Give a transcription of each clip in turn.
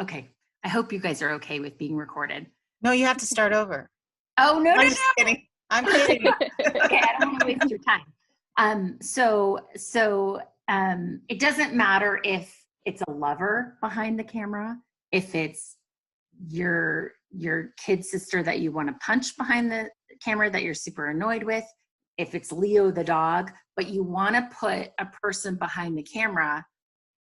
Okay. I hope you guys are okay with being recorded. No, you have to start over. Oh, no, I'm just kidding. I'm kidding. Okay, I don't want to waste your time. So it doesn't matter if it's a lover behind the camera, if it's your kid sister that you want to punch behind the camera that you're super annoyed with, if it's Leo the dog, but you want to put a person behind the camera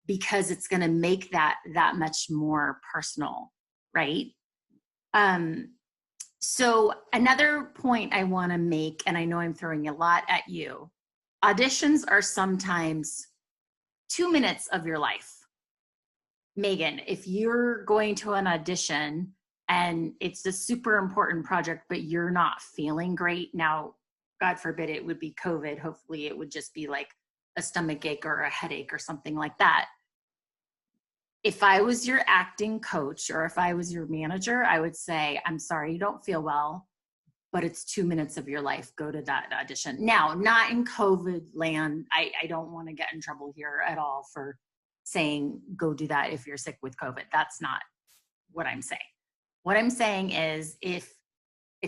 because it's going to make that much more personal, right? So another point I want to make, and I know I'm throwing a lot at you, auditions are sometimes 2 minutes of your life. Megan, if you're going to an audition and it's a super important project, but you're not feeling great, now, God forbid it would be COVID, hopefully it would just be like a stomach ache or a headache or something like that. If I was your acting coach or if I was your manager, I would say, I'm sorry you don't feel well, but it's 2 minutes of your life. Go to that audition. Now, not in COVID land. I don't want to get in trouble here at all for saying go do that if you're sick with COVID. That's not what I'm saying. What I'm saying is if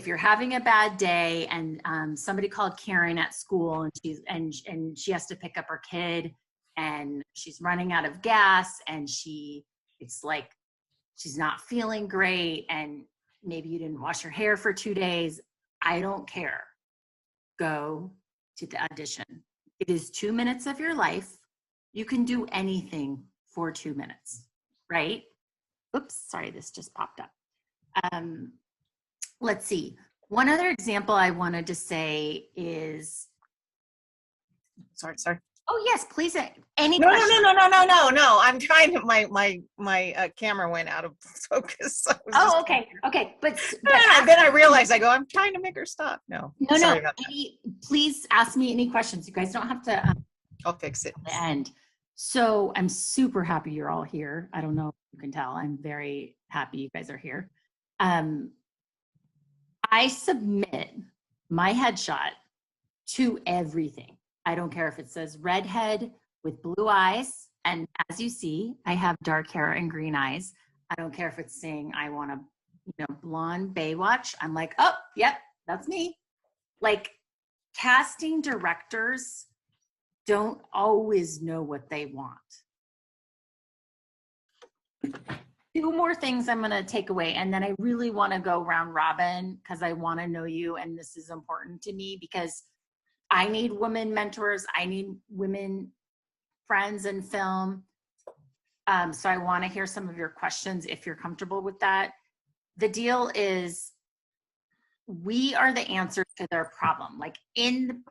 you're having a bad day and somebody called Karen at school and she has to pick up her kid and she's running out of gas and it's like she's not feeling great and maybe you didn't wash your hair for 2 days, I don't care. Go to the audition. It is 2 minutes of your life. You can do anything for 2 minutes, right? Oops, sorry, this just popped up. Let's see. One other example I wanted to say is. Sorry. Oh yes, please. Any No. questions? No. I'm trying to. My camera went out of focus. So okay. But then I realized I'm trying to make her stop. No. Sorry about that. Please ask me any questions. You guys don't have to. I'll fix it. The end. So I'm super happy you're all here. I don't know if you can tell. I'm very happy you guys are here. I submit my headshot to everything. I don't care if it says redhead with blue eyes. And as you see, I have dark hair and green eyes. I don't care if it's saying I want a blonde Baywatch. I'm like, oh, yep, that's me. Like casting directors don't always know what they want. 2 more things I'm going to take away, and then I really want to go round robin because I want to know you, and this is important to me because I need women mentors. I need women friends in film. So I want to hear some of your questions if you're comfortable with that. The deal is we are the answer to their problem. Like in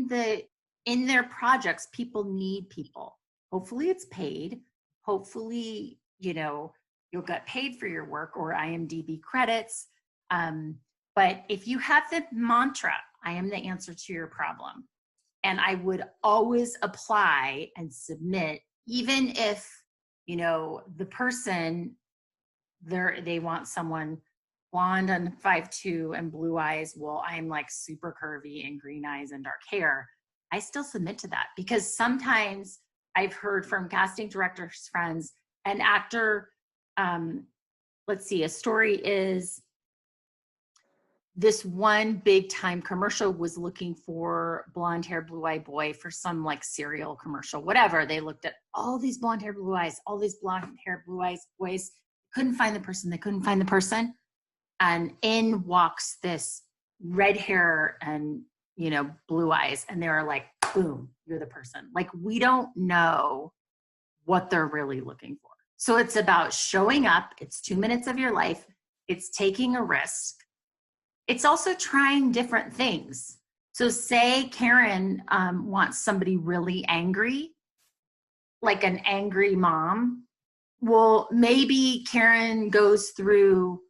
their projects, people need people. Hopefully it's paid. Hopefully, you'll get paid for your work or IMDb credits. But if you have the mantra, I am the answer to your problem, and I would always apply and submit, even if, the person they want someone blonde and 5'2" and blue eyes. Well, I'm like super curvy and green eyes and dark hair. I still submit to that because sometimes I've heard from casting directors, friends, an actor, let's see, a story is this one big time commercial was looking for blonde hair, blue eye boy for some like cereal commercial, whatever. They looked at all these blonde hair, blue eyes, all these blonde hair, blue eyes boys, couldn't find the person. They couldn't find the person. And in walks this red hair and, blue eyes. And they were like, boom, you're the person. Like, we don't know what they're really looking for. So it's about showing up. It's 2 minutes of your life. It's taking a risk. It's also trying different things. So say Karen wants somebody really angry, like an angry mom. Well, maybe Karen goes through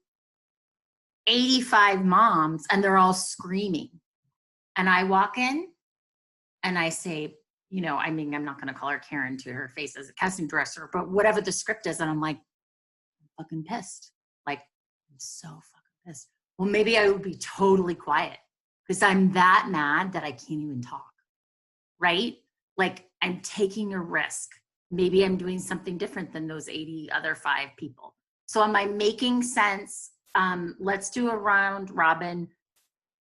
85 moms and they're all screaming. And I walk in and I say, I'm not going to call her Karen to her face as a casting director, but whatever the script is. And I'm like, I'm fucking pissed. Like, I'm so fucking pissed. Well, maybe I would be totally quiet because I'm that mad that I can't even talk, right? Like, I'm taking a risk. Maybe I'm doing something different than those 80 other 5 people. So am I making sense? Let's do a round robin.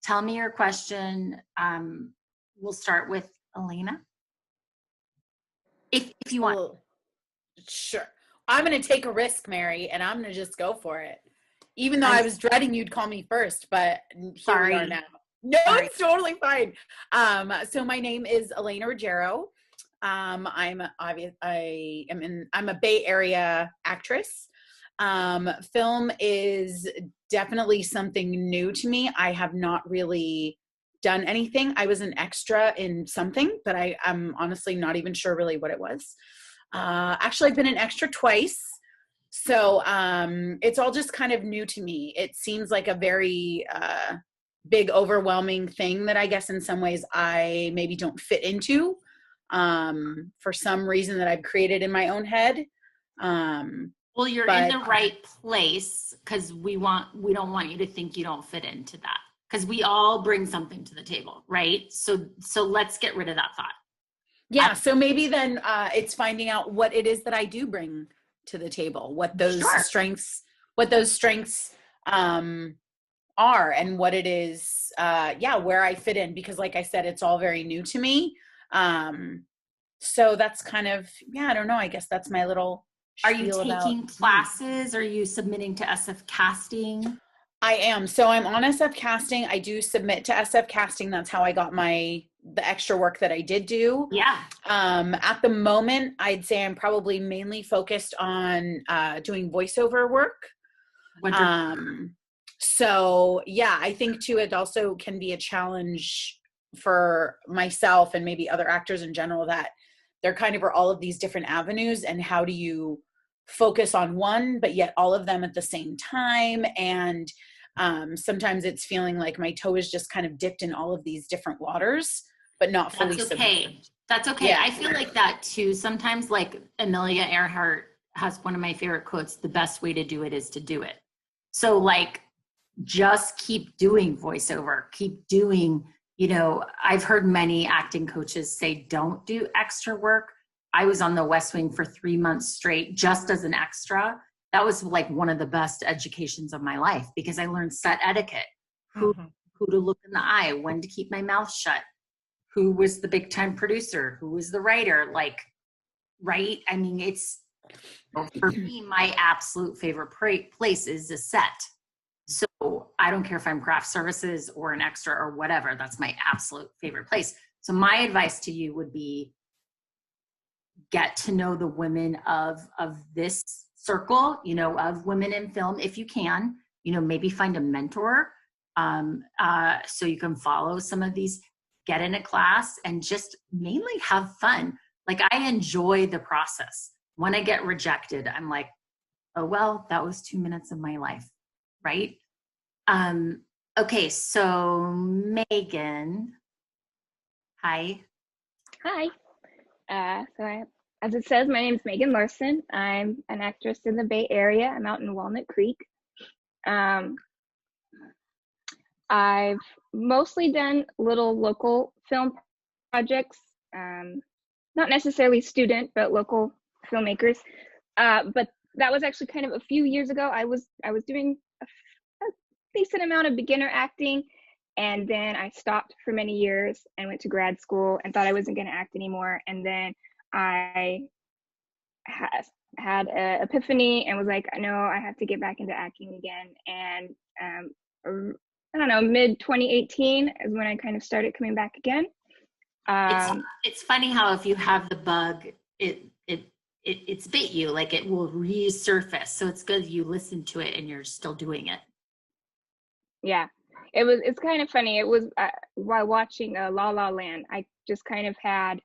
Tell me your question. We'll start with Elena. If you want. Well, sure. I'm going to take a risk, Mary, and I'm going to just go for it. Even though I was dreading you'd call me first, but here we are now. No, it's totally fine. So my name is Elena Ruggiero. I'm a Bay Area actress. Film is definitely something new to me. I have not really done anything. I was an extra in something, but I'm honestly not even sure really what it was. Actually, I've been an extra twice. So it's all just kind of new to me. It seems like a very big, overwhelming thing that I guess in some ways I maybe don't fit into for some reason that I've created in my own head. Well, you're in the right place because we don't want you to think you don't fit into that, because we all bring something to the table, right? So let's get rid of that thought. Yeah. So maybe then it's finding out what it is that I do bring to the table, what those strengths are, and what it is, where I fit in, because like I said, it's all very new to me. So that's kind of, I don't know. I guess that's my little Are you taking classes? Are you submitting to SF Casting? I am. So I'm on SF Casting. I do submit to SF Casting. That's how I got the extra work that I did do. Yeah. At the moment, I'd say I'm probably mainly focused on doing voiceover work. So yeah, I think too, it also can be a challenge for myself and maybe other actors in general, that there kind of are all of these different avenues, and how do you focus on one, but yet all of them at the same time. And sometimes it's feeling like my toe is just kind of dipped in all of these different waters, but not fully submerged. That's okay. Yeah. I feel like that too. Sometimes, like Amelia Earhart has one of my favorite quotes, the best way to do it is to do it. So like, just keep doing voiceover, keep doing, I've heard many acting coaches say, don't do extra work. I was on the West Wing for 3 months straight, just as an extra. That was like one of the best educations of my life, because I learned set etiquette, who to look in the eye, when to keep my mouth shut, who was the big time producer, who was the writer, right? I mean, it's, for me, my absolute favorite place is a set. So I don't care if I'm craft services or an extra or whatever, that's my absolute favorite place. So my advice to you would be, get to know the women of this circle, of women in film, if you can, maybe find a mentor so you can follow some of these, get in a class, and just mainly have fun. Like, I enjoy the process. When I get rejected, I'm like, oh, well, that was 2 minutes of my life, right? Okay, so Megan. Hi. Hi. As it says, my name is Megan Larson. I'm an actress in the Bay Area. I'm out in Walnut Creek. I've mostly done little local film projects, not necessarily student, but local filmmakers. But that was actually kind of a few years ago. I was doing a decent amount of beginner acting, and then I stopped for many years and went to grad school and thought I wasn't going to act anymore. And then I had an epiphany and was like, no, I have to get back into acting again. And I don't know, mid 2018 is when I kind of started coming back again. It's funny how if you have the bug, it's bit you, like it will resurface. So it's good you listen to it and you're still doing it. Yeah, it's kind of funny. It was while watching La La Land, I just kind of had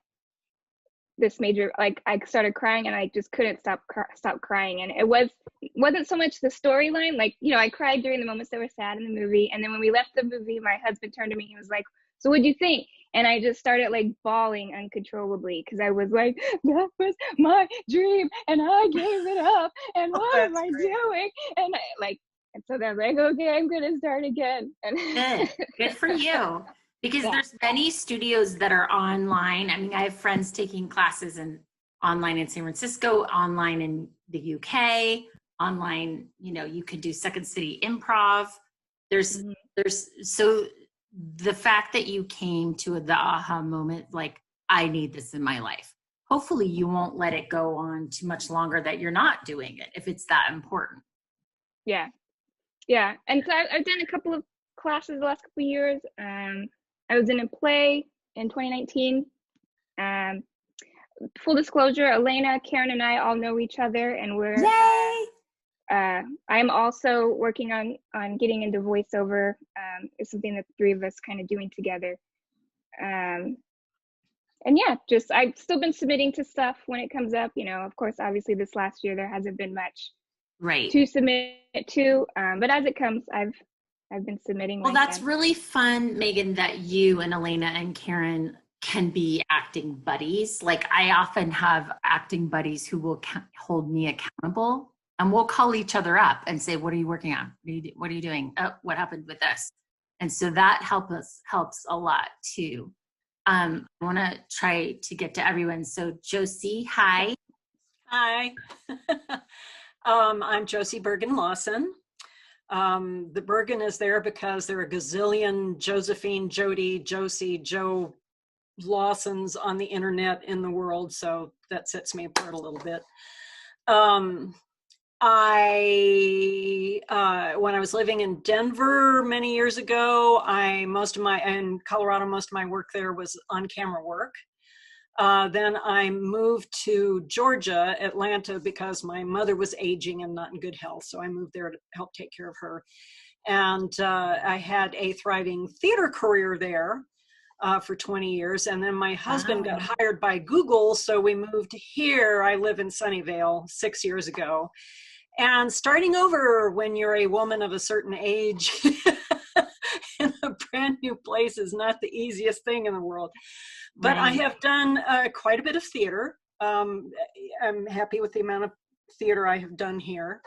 this major, like, I started crying and I just couldn't stop crying. And it wasn't so much the storyline, like, I cried during the moments that were sad in the movie. And then when we left the movie, my husband turned to me, he was like, so what'd you think? And I just started like bawling uncontrollably, because I was like, that was my dream and I gave it up, and what am I doing? And so they're like, okay, I'm gonna start again. And good for you. Because there's many studios that are online. I mean, I have friends taking classes online in San Francisco, online in the UK. online, you could do Second City Improv. There's so the fact that you came to the aha moment, like, I need this in my life. Hopefully you won't let it go on too much longer that you're not doing it if it's that important. Yeah. And so I've done a couple of classes the last couple of years. I was in a play in 2019. Full disclosure, Elena, Karen, and I all know each other, and we're I'm also working on getting into voiceover. It's something that the three of us kind of doing together. And yeah, just I've still been submitting to stuff when it comes up. Of course, obviously this last year there hasn't been much to submit to, but as it comes, I've been submitting. Well, that's really fun, Megan, that you and Elena and Karen can be acting buddies. Like, I often have acting buddies who will hold me accountable, and we'll call each other up and say, what are you working on? What are you doing? Oh, what happened with this? And so that helps a lot too. I want to try to get to everyone. So Josie, hi. Hi. I'm Josie Bergen Lawson. The Bergen is there because there are a gazillion Josephine, Jody, Josie, Joe Lawsons on the internet in the world, so that sets me apart a little bit. When I was living in Denver many years ago, in Colorado, most of my work there was on-camera work. Then I moved to Georgia, Atlanta, because my mother was aging and not in good health. So I moved there to help take care of her. And I had a thriving theater career there for 20 years. And then my husband got hired by Google. So we moved here. I live in Sunnyvale 6 years ago. And starting over when you're a woman of a certain age in a brand new place is not the easiest thing in the world. But I have done quite a bit of theater. I'm happy with the amount of theater I have done here.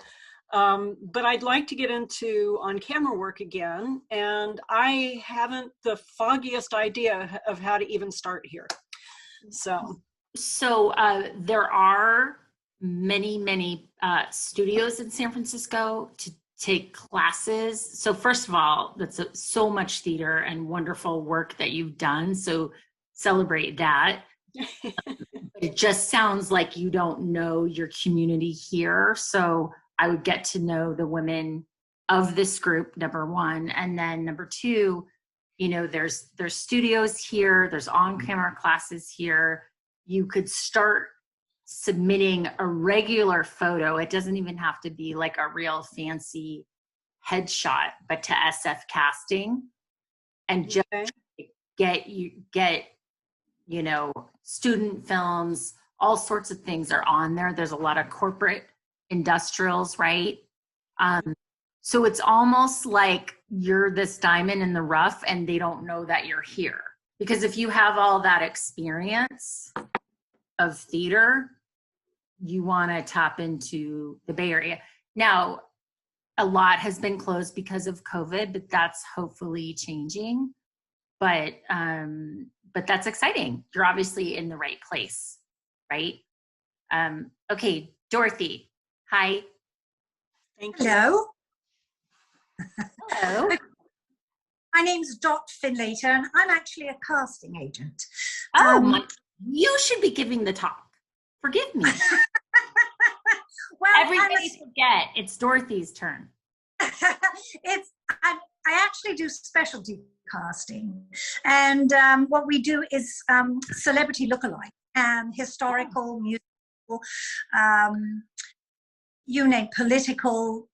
But I'd like to get into on-camera work again. And I haven't the foggiest idea of how to even start here. So there are many studios in San Francisco to take classes. So first of all, that's so much theater and wonderful work that you've done. So celebrate that. It just sounds like you don't know your community here. So I would get to know the women of this group, number one. And then number two, there's studios here, there's on-camera classes here. You could start submitting a regular photo. It doesn't even have to be like a real fancy headshot, but to SF casting, and just get student films, all sorts of things are on there. There's a lot of corporate industrials, right? So it's almost like you're this diamond in the rough and they don't know that you're here. Because if you have all that experience of theater, you want to tap into the Bay Area. Now, a lot has been closed because of COVID, but that's hopefully changing. But that's exciting. You're obviously in the right place, right? Okay, Dorothy, hi. Thank you. Hello. Hello. My name's Dot Finlater, and I'm actually a casting agent. You should be giving the talk. Forgive me. Well, everybody forget it's Dorothy's turn. I actually do specialty casting, and what we do is celebrity lookalike and historical, musical, political.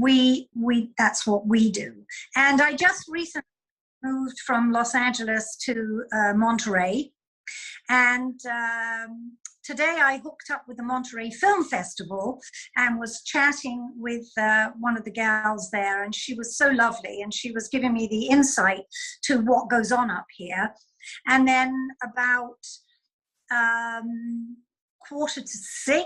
We that's what we do. And I just recently moved from Los Angeles to Monterey, and today I hooked up with the Monterey Film Festival and was chatting with one of the gals there, and she was so lovely, and she was giving me the insight to what goes on up here. And then about 5:45,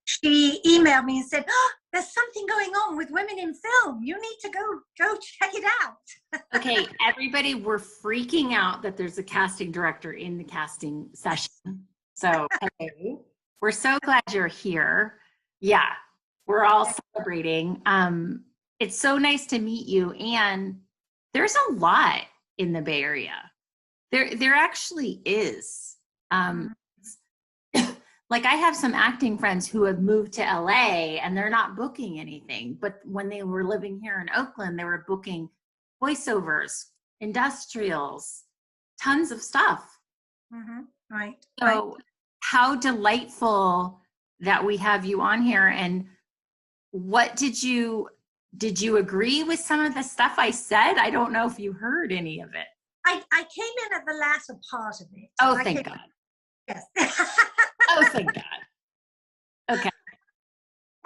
she emailed me and said, there's something going on with women in film. You need to go check it out. Okay, everybody, we're freaking out that there's a casting director in the casting session. So, hey, we're so glad you're here. Yeah, We're all celebrating. It's so nice to meet you. And there's a lot in the Bay Area. There actually is. Like I have some acting friends who have moved to LA and they're not booking anything. But when they were living here in Oakland, they were booking voiceovers, industrials, tons of stuff. Right. So how delightful that we have you on here. And what did you agree with some of the stuff I said? I don't know if you heard any of it. I came in at the latter part of it. Oh, thank God. Yes. Oh, thank God. Okay.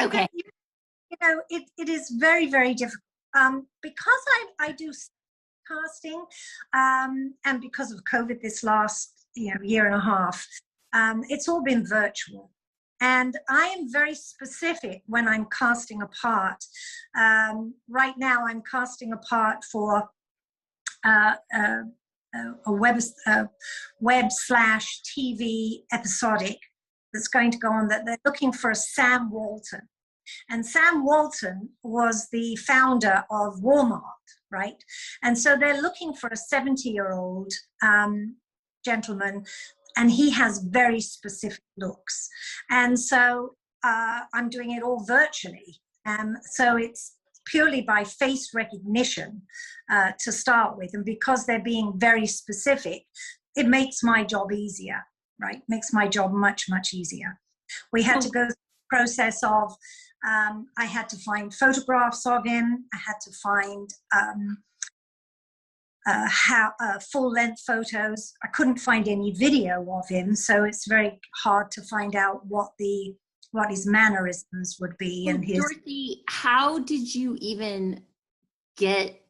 Okay. You know, it is very, very difficult. Because I do casting, and because of COVID this last year and a half, it's all been virtual. And I am very specific when I'm casting a part. Right now, I'm casting a part for a web/TV episodic that's going to go on, that they're looking for a Sam Walton. And Sam Walton was the founder of Walmart, right? And so they're looking for a 70-year-old gentleman, and he has very specific looks. And so I'm doing it all virtually. So it's purely by face recognition to start with. And because they're being very specific, it makes my job easier, right? Makes my job much, much easier. We had to go through the process of, I had to find photographs of him. I had to find full-length photos. I couldn't find any video of him, so it's very hard to find out what his mannerisms would be. And Dorothy, how did you even get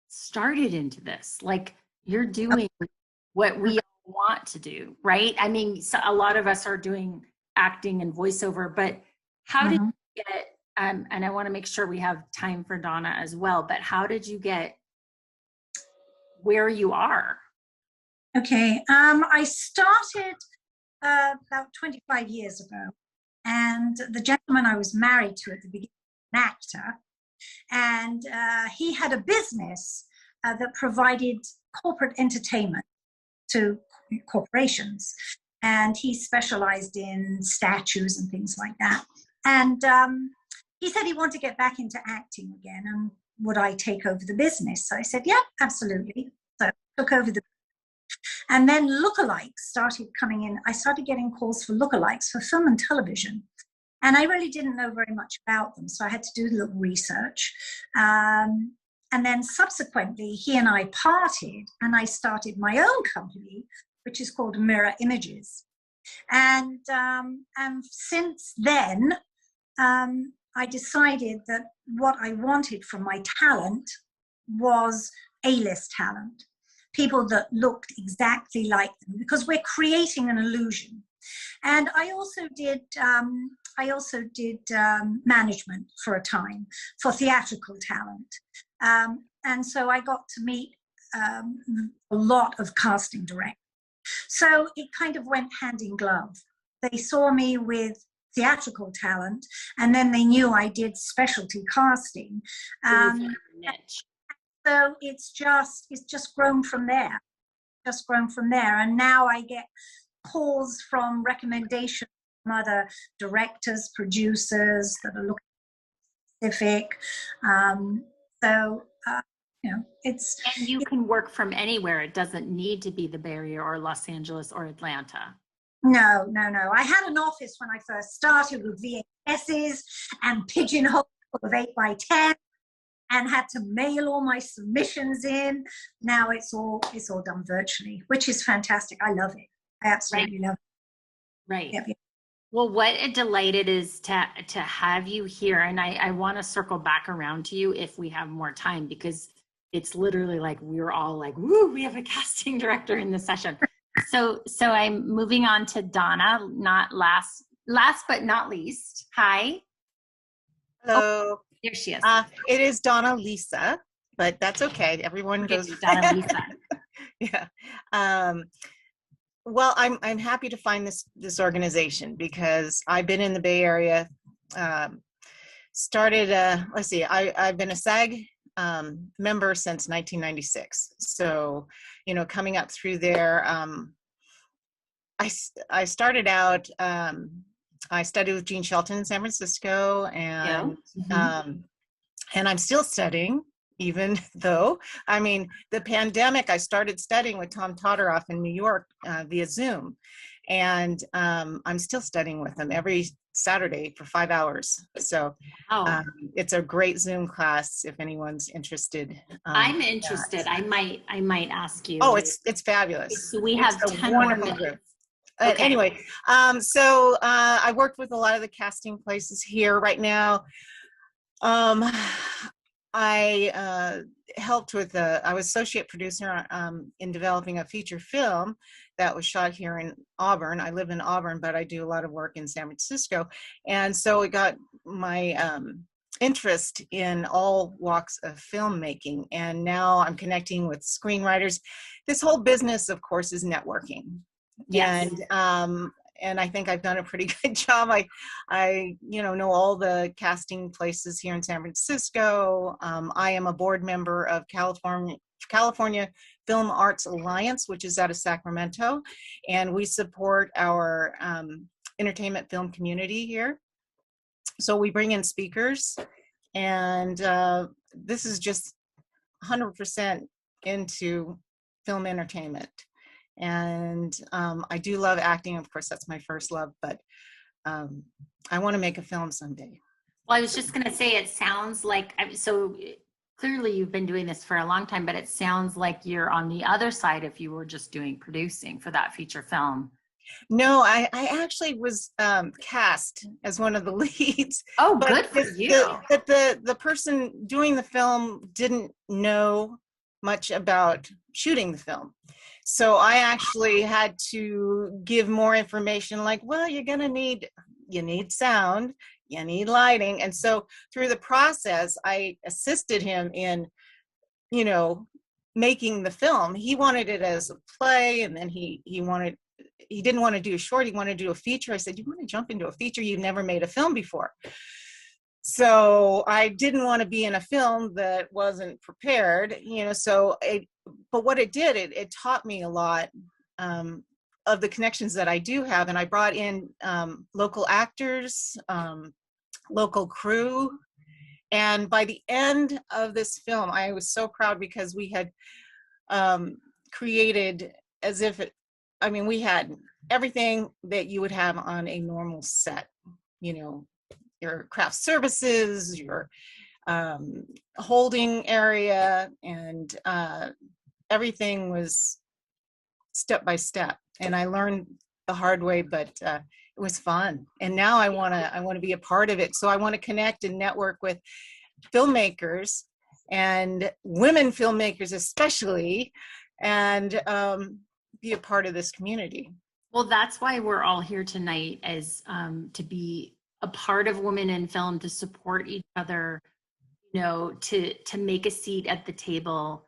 started into this? Like, you're doing what we all want to do, right? I mean, so a lot of us are doing acting and voiceover, but how did you get, and I want to make sure we have time for Donna as well, but how did you get where you are? Okay, I started about 25 years ago, and the gentleman I was married to at the beginning was an actor, and he had a business that provided corporate entertainment to corporations, and he specialized in statues and things like that. And he said he wanted to get back into acting again, and would I take over the business? So I said, yeah, absolutely. So I took over the, and then lookalikes started coming in. I started getting calls for lookalikes for film and television, and I really didn't know very much about them, so I had to do a little research. And then subsequently, he and I parted, and I started my own company, which is called Mirror Images. And since then, I decided that what I wanted from my talent was A-list talent, people that looked exactly like them, because we're creating an illusion. And I also did management for a time for theatrical talent. And so I got to meet a lot of casting directors. So it kind of went hand in glove. They saw me with theatrical talent, and then they knew I did specialty casting. So it's just grown from there. And now I get calls from recommendations from other directors, producers that are looking specific. It's. And you can work from anywhere. It doesn't need to be the Bay Area or Los Angeles or Atlanta. No. I had an office when I first started with VHSs and pigeonholes of 8x10, and had to mail all my submissions in. Now it's all done virtually, which is fantastic. I love it. I absolutely love it. Right. Yep. Well, what a delight it is to have you here. And I want to circle back around to you if we have more time, because it's literally like we're all like, woo, we have a casting director in the session. So I'm moving on to Donna, not last but not least. Hi. Hello. Oh, there she is. It is Donna Lisa, but that's okay. Everyone goes. Donna Lisa. Yeah. Well, I'm happy to find this organization, because I've been in the Bay Area started, let's see, I've been a SAG member since 1996. So, you know, coming up through there, I started out, I studied with Gene Shelton in San Francisco, and and I'm still studying, even though, I mean, the pandemic, I started studying with Tom Todoroff in New York via Zoom. And I'm still studying with him every Saturday for 5 hours. So it's a great Zoom class if anyone's interested. I'm interested. I might ask you. Oh, it's fabulous. So we have it's 10 more minutes. Group. Okay. Anyway, so I worked with a lot of the casting places here right now. I helped with I was associate producer in developing a feature film that was shot here in Auburn. I live in Auburn, but I do a lot of work in San Francisco. And so it got my interest in all walks of filmmaking. And now I'm connecting with screenwriters. This whole business, of course, is networking. Yes. And I think I've done a pretty good job. I know all the casting places here in San Francisco. I am a board member of California Film Arts Alliance, which is out of Sacramento, and we support our entertainment film community here. So we bring in speakers, and this is just 100% into film entertainment. And I do love acting. Of course, that's my first love, but I want to make a film someday. Well, I was just going to say, it sounds like, so clearly you've been doing this for a long time, but it sounds like you're on the other side if you were just doing producing for that feature film. No, I actually was cast as one of the leads. Oh, good for you. But the person doing the film didn't know much about shooting the film. So I actually had to give more information, like, well, you need sound, you need lighting. And so through the process, I assisted him in, making the film. He wanted it as a play, and then he didn't want to do a short, he wanted to do a feature. I said, you want to jump into a feature? You've never made a film before. So I didn't want to be in a film that wasn't prepared, but what it did, it taught me a lot of the connections that I do have. And I brought in local actors, local crew. And by the end of this film, I was so proud because we had created we had everything that you would have on a normal set, your craft services, your holding area, and everything was step by step. And I learned the hard way, but it was fun. And now I want to be a part of it. So I want to connect and network with filmmakers and women filmmakers especially, and be a part of this community. Well, that's why we're all here tonight, as to be a part of Women in Film, to support each other, to make a seat at the table.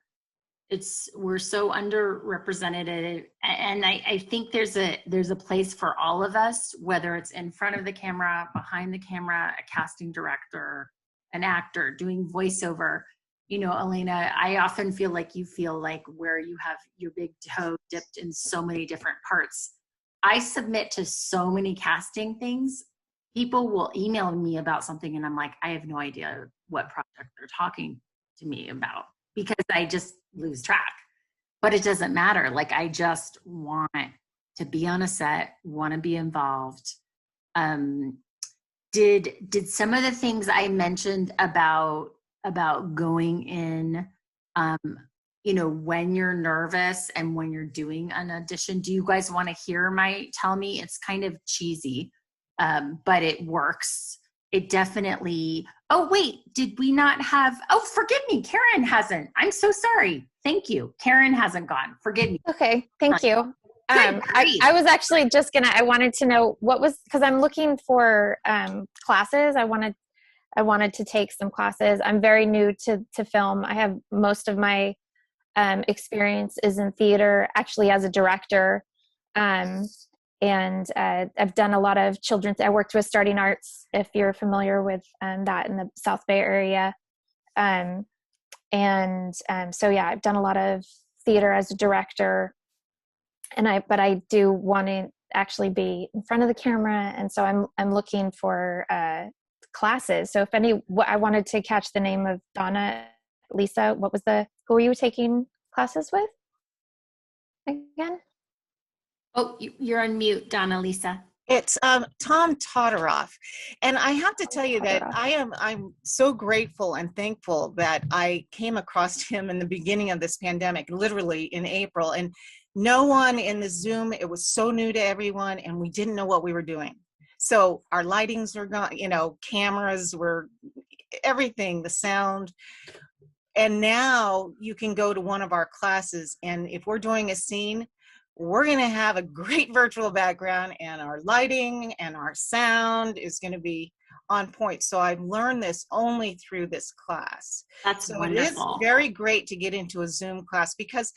We're so underrepresented, and I think there's a place for all of us, whether it's in front of the camera, behind the camera, a casting director, an actor, doing voiceover. Elena, I often feel like you feel like where you have your big toe dipped in so many different parts. I submit to so many casting things. People will email me about something and I'm like, I have no idea what project they're talking to me about, because I just lose track. But it doesn't matter. Like, I just want to be on a set, want to be involved. Did some of the things I mentioned about going in, when you're nervous and when you're doing an audition, do you guys want to tell me? It's kind of cheesy, but it works. It definitely, oh wait, did we not have, forgive me, Karen hasn't. I'm so sorry. Thank you. Karen hasn't gone. Forgive me. Okay, thank you. I was actually I wanted to know because I'm looking for classes. I wanted to take some classes. I'm very new to film. I have most of my experience is in theater, actually as a director. and I've done a lot of children's. I worked with Starting Arts, if you're familiar with that in the South Bay area. So yeah, I've done a lot of theater as a director, but I do want to actually be in front of the camera, and so I'm looking for classes. So I wanted to catch the name of Donna Lisa. Who were you taking classes with again? Oh, you're on mute, Donna Lisa. It's Tom Todoroff. And I have to tell you that I'm so grateful and thankful that I came across him in the beginning of this pandemic, literally in April. And no one in the Zoom, it was so new to everyone, and we didn't know what we were doing. So our lightings were gone, cameras were everything, the sound. And now you can go to one of our classes, and if we're doing a scene, we're going to have a great virtual background, and our lighting and our sound is going to be on point. So I've learned this only through this class. That's wonderful. It is very great to get into a Zoom class, because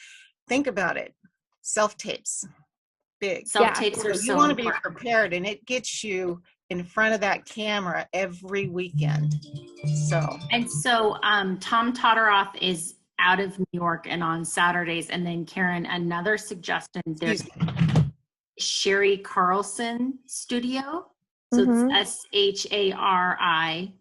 think about it, self-tapes, big. Self-tapes are so you want to be prepared, and it gets you in front of that camera every weekend. So Tom Todoroff is out of New York and on Saturdays. And then Karen, another suggestion, there's Sherry Carlson Studio. So it's SHARI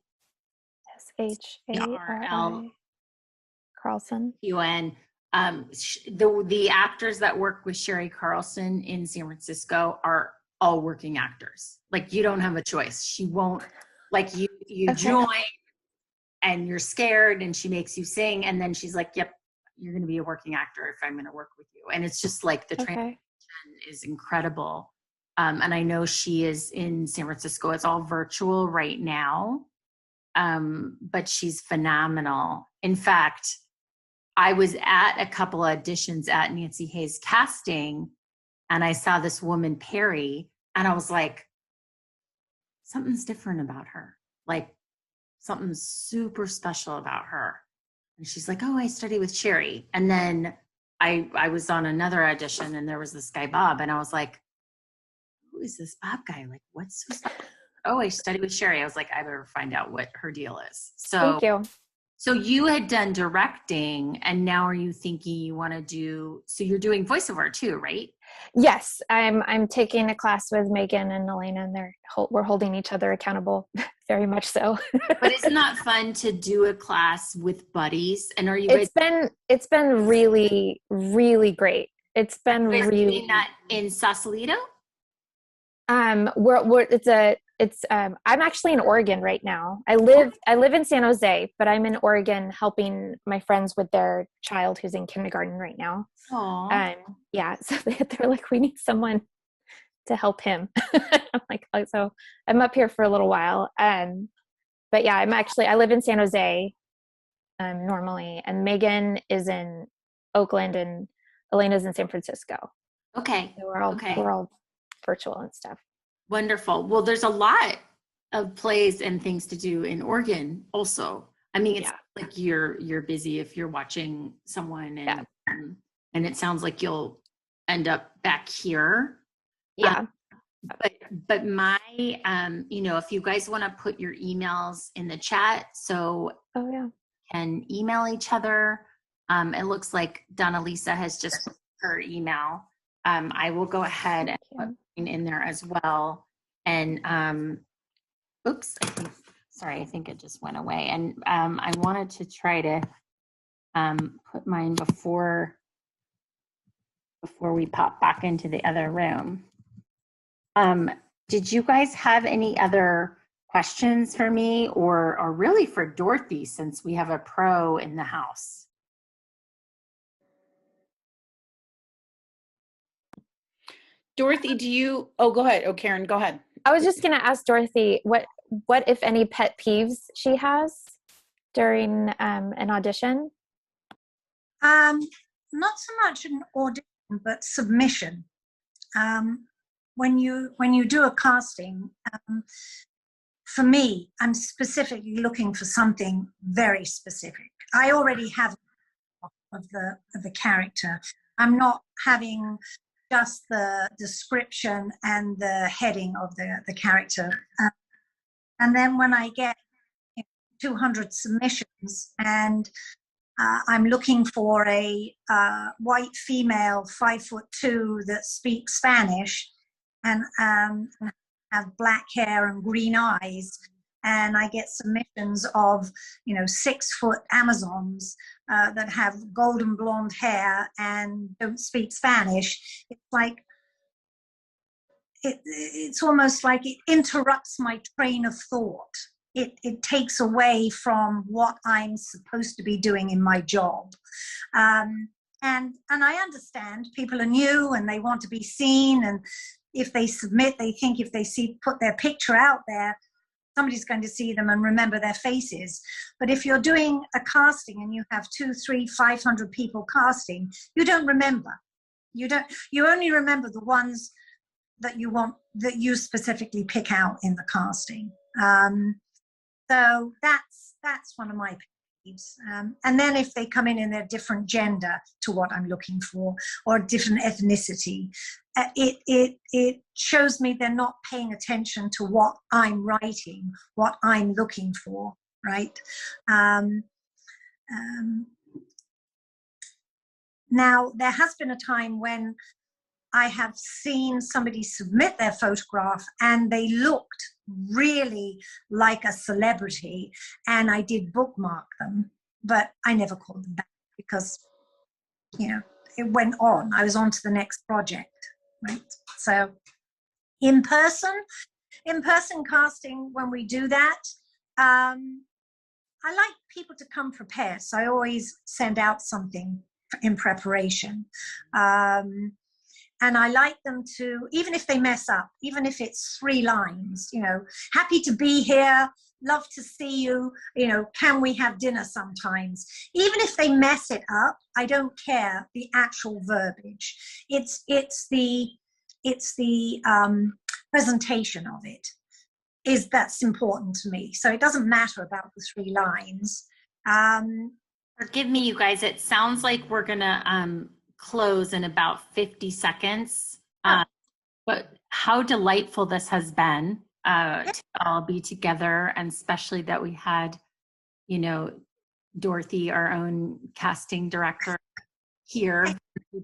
Carlson. UN. The actors that work with Sherry Carlson in San Francisco are all working actors. Like, you don't have a choice. She won't, like, you join and you're scared, and she makes you sing, and then she's like, yep, you're going to be a working actor if I'm going to work with you. And it's just like the transition is incredible. And I know she is in San Francisco. It's all virtual right now, but she's phenomenal. In fact, I was at a couple auditions at Nancy Hayes casting, and I saw this woman, Perry, and I was like, something's different about her. Like, something super special about her. And she's like, oh, I study with Sherry. And then I was on another audition, and there was this guy, Bob, and I was like, who is this Bob guy? Like, what's oh, I study with Sherry. I was like, I better find out what her deal is. So thank you. So you had done directing, and now are you thinking you want to do, so you're doing voiceover too, right? Yes, I'm taking a class with Megan and Elena, and we're holding each other accountable, very much so. But isn't that fun to do a class with buddies? And are you? It's been really, really great. It's been really. Doing that in Sausalito? I'm actually in Oregon right now. I live in San Jose, but I'm in Oregon helping my friends with their child who's in kindergarten right now. Aww. Yeah, so they're like, we need someone to help him. I'm like, oh, so I'm up here for a little while. But yeah, I live in San Jose normally, and Megan is in Oakland and Elena's in San Francisco. Okay. So we're all virtual and stuff. Wonderful. Well, there's a lot of plays and things to do in Oregon also. I mean, it's like you're busy if you're watching someone, and it sounds like you'll end up back here. Yeah. But my, if you guys want to put your emails in the chat, so can email each other. It looks like Donna Lisa has just put her email. I will go ahead and put mine in there as well. And oops, I think it just went away. And I wanted to try to put mine before we pop back into the other room. Did you guys have any other questions for me, or really for Dorothy, since we have a pro in the house? Dorothy, go ahead. Oh, Karen, go ahead. I was just going to ask Dorothy, what if any pet peeves she has during an audition? Not so much an audition, but submission. When you do a casting, for me, I'm specifically looking for something very specific. I already have of the character. I'm not having just the description and the heading of the character. And then when I get 200 submissions and I'm looking for a white female 5'2" that speaks Spanish and have black hair and green eyes, and I get submissions of 6-foot Amazons that have golden blonde hair and don't speak Spanish. It's like it's almost like it interrupts my train of thought. It takes away from what I'm supposed to be doing in my job. And I understand people are new and they want to be seen, and if they submit, they think if they put their picture out there, somebody's going to see them and remember their faces. But if you're doing a casting and you have 200, 300, 500 people casting, you don't remember. You only remember the ones that you specifically pick out in the casting. So that's one of my peeves. And then if they come in a different gender to what I'm looking for, or a different ethnicity, it shows me they're not paying attention to what I'm writing, what I'm looking for, right? Now, there has been a time when I have seen somebody submit their photograph and they looked really like a celebrity, and I did bookmark them, but I never called them back because, it went on. I was on to the next project, right? So in person casting, when we do that, I like people to come prepared. So I always send out something in preparation. And I like them to, even if they mess up, even if it's 3 lines, happy to be here, love to see you, can we have dinner sometimes? Even if they mess it up, I don't care the actual verbiage. It's the presentation of it that's important to me. So it doesn't matter about the 3 lines. Forgive me, you guys. It sounds like we're gonna close in about 50 seconds. But how delightful this has been to all be together, and especially that we had, Dorothy, our own casting director, here.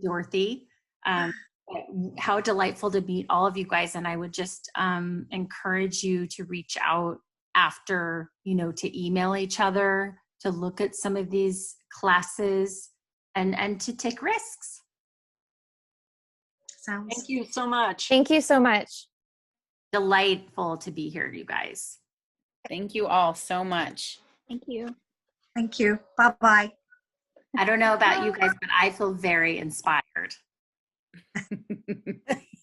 Dorothy. How delightful to meet all of you guys. And I would just encourage you to reach out after, to email each other, to look at some of these classes, and to take risks. Thank you so much. Thank you so much. Delightful to be here, you guys. Thank you all so much. Thank you. Thank you. Bye-bye. I don't know about you guys, but I feel very inspired.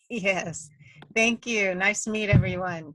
Yes. Thank you. Nice to meet everyone.